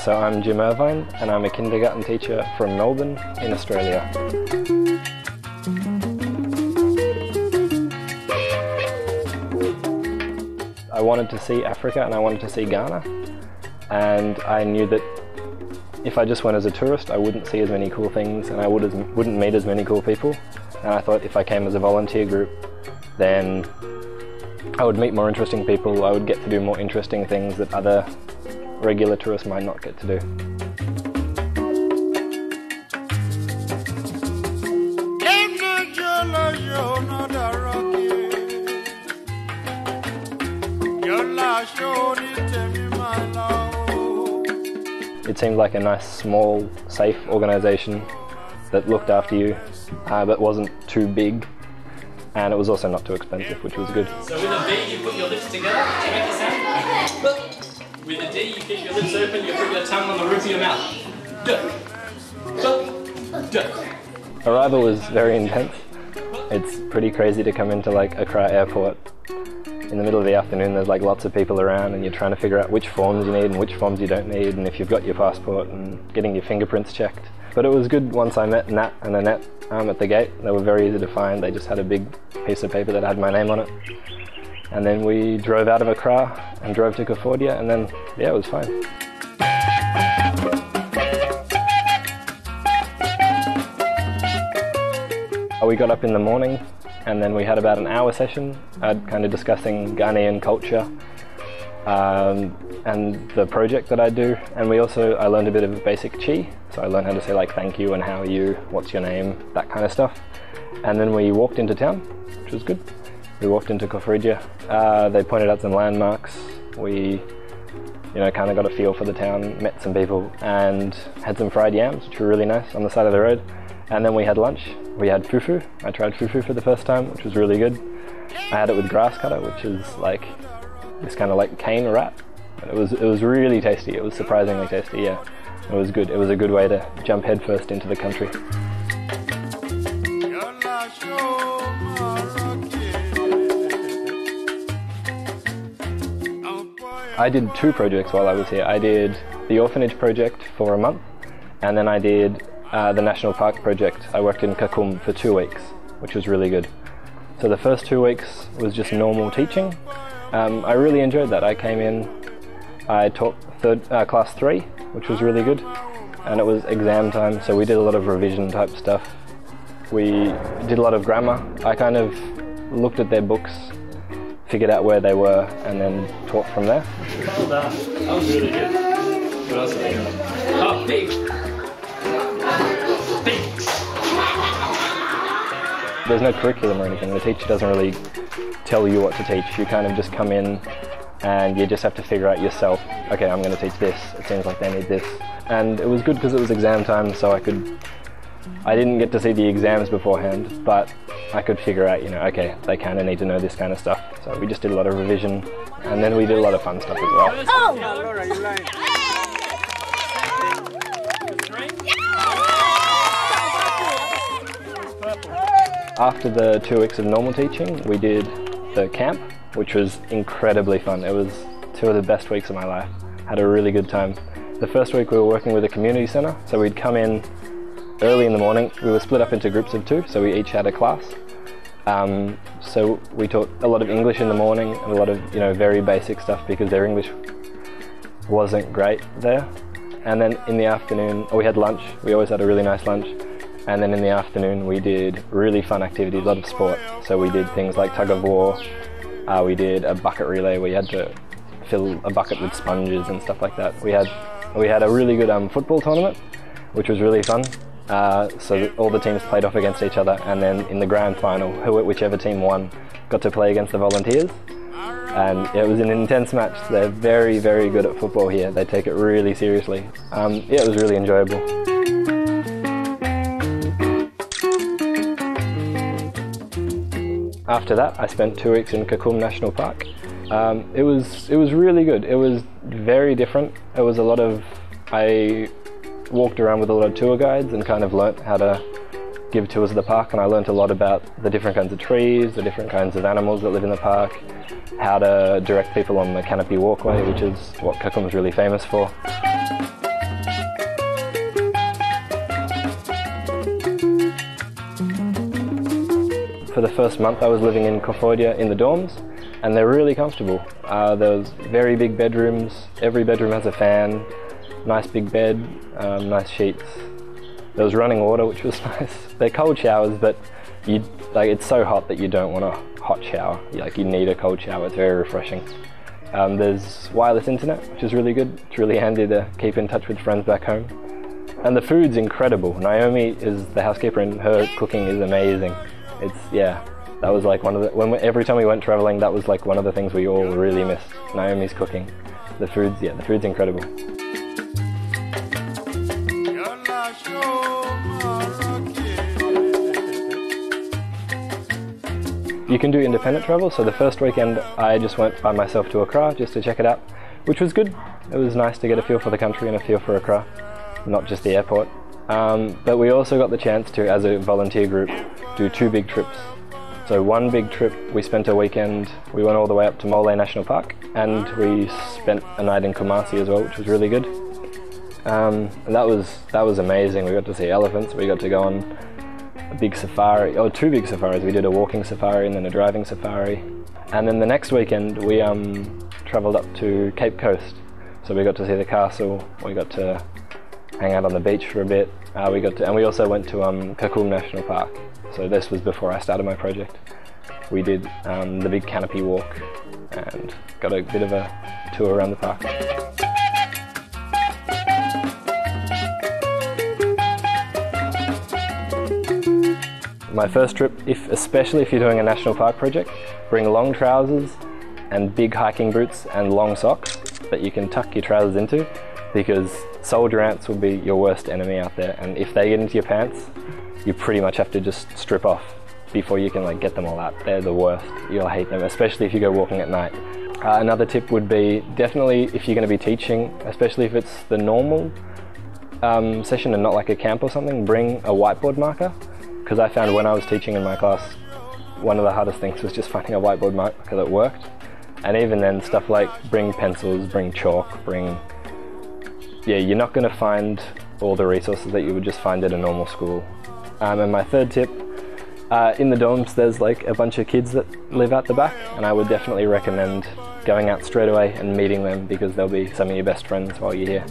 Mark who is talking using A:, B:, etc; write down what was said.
A: So I'm Jim Irvine and I'm a kindergarten teacher from Melbourne in Australia. I wanted to see Africa and I wanted to see Ghana, and I knew that if I just went as a tourist I wouldn't see as many cool things and I wouldn't meet as many cool people, and I thought if I came as a volunteer group then I would meet more interesting people, I would get to do more interesting things that other regular tourists might not get to do. It seemed like a nice, small, safe organisation that looked after you, but wasn't too big, and it was also not too expensive, which was good.
B: So with a B, you put your lips together to make a sound. With a D, you keep your lips open, you put your tongue on the roof of your mouth.
A: Arrival was very intense. It's pretty crazy to come into like Accra airport in the middle of the afternoon. There's like lots of people around and you're trying to figure out which forms you need and which forms you don't need, and if you've got your passport, and getting your fingerprints checked. But it was good once I met Nat and Annette at the gate. They were very easy to find. They just had a big piece of paper that had my name on it. And then we drove out of Accra and drove to Koforidua, and then, yeah, it was fine. We got up in the morning and then we had about an hour session kind of discussing Ghanaian culture and the project that I do. And I learned a bit of basic Chi, so I learned how to say like thank you and how are you, what's your name, that kind of stuff. And then we walked into town, which was good. We walked into Koforidua. They pointed out some landmarks. We kind of got a feel for the town, met some people and had some fried yams, which were really nice, on the side of the road. And then we had lunch. We had fufu. I tried fufu for the first time, which was really good. I had it with grass cutter, which is like this kind of like cane wrap. It was really tasty. It was surprisingly tasty, yeah. It was good. It was a good way to jump headfirst into the country. I did 2 projects while I was here. I did the Orphanage project for a month, and then I did the National Park project. I worked in Kakum for 2 weeks, which was really good. So the first 2 weeks was just normal teaching. I really enjoyed that. I came in, I taught class 3, which was really good, and it was exam time, so we did a lot of revision type stuff. We did a lot of grammar. I kind of looked at their books, figured out where they were, and then taught from there.
B: Well done. That was really good. What else have we got? Oh, pigs!
A: There's no curriculum or anything. The teacher doesn't really tell you what to teach. You kind of just come in and you just have to figure out yourself, okay, I'm going to teach this. It seems like they need this. And it was good because it was exam time, so I didn't get to see the exams beforehand, but I could figure out, okay, they kind of need to know this kind of stuff. So we just did a lot of revision, and then we did a lot of fun stuff as well.
C: Oh!
A: After the 2 weeks of normal teaching, we did the camp, which was incredibly fun. It was 2 of the best weeks of my life. Had a really good time. The first week we were working with a community centre, so we'd come in early in the morning. We were split up into groups of 2, so we each had a class. So we taught a lot of English in the morning and a lot of very basic stuff because their English wasn't great there. And then in the afternoon, we had lunch. We always had a really nice lunch. And then in the afternoon we did really fun activities, a lot of sport. So we did things like tug of war, we did a bucket relay where you had to fill a bucket with sponges and stuff like that. We had a really good football tournament, which was really fun. So all the teams played off against each other, and then in the grand final, whichever team won got to play against the volunteers. And it was an intense match. They're very, very good at football here. They take it really seriously. Yeah, it was really enjoyable. After that, I spent 2 weeks in Kakum National Park. It was really good. It was very different. It was I walked around with a lot of tour guides and kind of learnt how to give tours of the park, and I learnt a lot about the different kinds of trees, the different kinds of animals that live in the park, how to direct people on the canopy walkway, which is what Kakum's really famous for. for the first month I was living in Koforidua in the dorms, and they're really comfortable. There was very big bedrooms, every bedroom has a fan, nice big bed, nice sheets. There was running water, which was nice. They're cold showers, but it's so hot that you don't want a hot shower. You need a cold shower, it's very refreshing. There's wireless internet, which is really good. It's really handy to keep in touch with friends back home. And the food's incredible. Naomi is the housekeeper and her cooking is amazing. That was like one of the, every time we went traveling, that was like one of the things we all really missed. Naomi's cooking. The food's incredible. You can do independent travel, so the first weekend I just went by myself to Accra just to check it out, which was good. It was nice to get a feel for the country and a feel for Accra, not just the airport. But we also got the chance to, as a volunteer group, do 2 big trips. So one big trip, we spent a weekend, we went all the way up to Mole National Park, and we spent a night in Kumasi as well, which was really good. And that was amazing. We got to see elephants, we got to go on a big safari, 2 big safaris. We did a walking safari and then a driving safari. And then the next weekend we travelled up to Cape Coast. So we got to see the castle, we got to hang out on the beach for a bit, and we also went to Kakum National Park. So this was before I started my project. We did the big canopy walk and got a bit of a tour around the park. My first trip, especially if you're doing a national park project, bring long trousers and big hiking boots and long socks that you can tuck your trousers into, because soldier ants will be your worst enemy out there, and if they get into your pants, you pretty much have to just strip off before you can get them all out. They're the worst. You'll hate them, especially if you go walking at night. Another tip would be definitely if you're going to be teaching, especially if it's the normal session and not like a camp or something, bring a whiteboard marker. Because I found when I was teaching in my class, one of the hardest things was just finding a whiteboard marker that worked. And even then, stuff like bring pencils, bring chalk, you're not going to find all the resources that you would just find at a normal school. And my third tip, in the dorms there's a bunch of kids that live out the back, and I would definitely recommend going out straight away and meeting them, because they'll be some of your best friends while you're here.